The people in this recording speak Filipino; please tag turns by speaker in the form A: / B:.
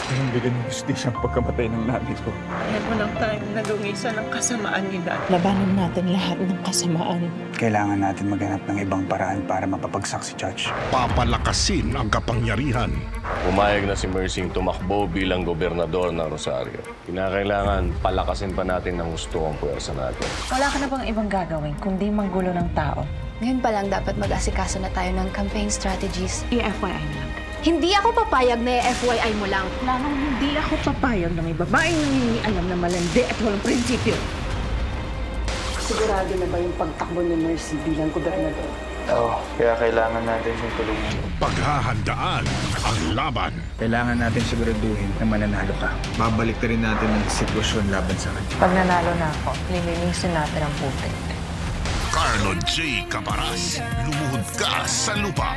A: Kayong bigyan ng justisya ang pagkamatay ng nanay ko.
B: Kaya mo lang tayong nalungisan ng kasamaan ni Dad.
C: Labanan natin lahat ng kasamaan.
A: Kailangan natin maghanap ng ibang paraan para mapapagsak si Judge.
D: Papalakasin ang kapangyarihan.
E: Pumayag na si Mercy tumakbo bilang gobernador ng Rosario. Kinakailangan palakasin pa natin ng gusto ang puwersa natin.
F: Wala ka na bang ibang gagawin kundi manggulo ng tao?
G: Ngayon pa lang dapat mag-asikaso na tayo ng campaign strategies.
F: I-FYI na lang.
G: Hindi ako papayag na FYI mo lang.
B: Lamang hindi ako papayag na may babaeng nangingialam na malandi at walang prinsipyo.
H: Sigurado na ba yung pagtakbo ni Mercy bilang gobernador?
A: Oo, kaya kailangan natin siyang tulungan.
D: Paghahandaan ang laban.
A: Kailangan natin siguraduhin na mananalo ka. Babalik na rin natin ang sitwasyon laban sa kanya.
F: Pag nanalo na ako, lilinisin natin ang putik.
D: Carlo J. Caparas, lumuhod ka sa lupa.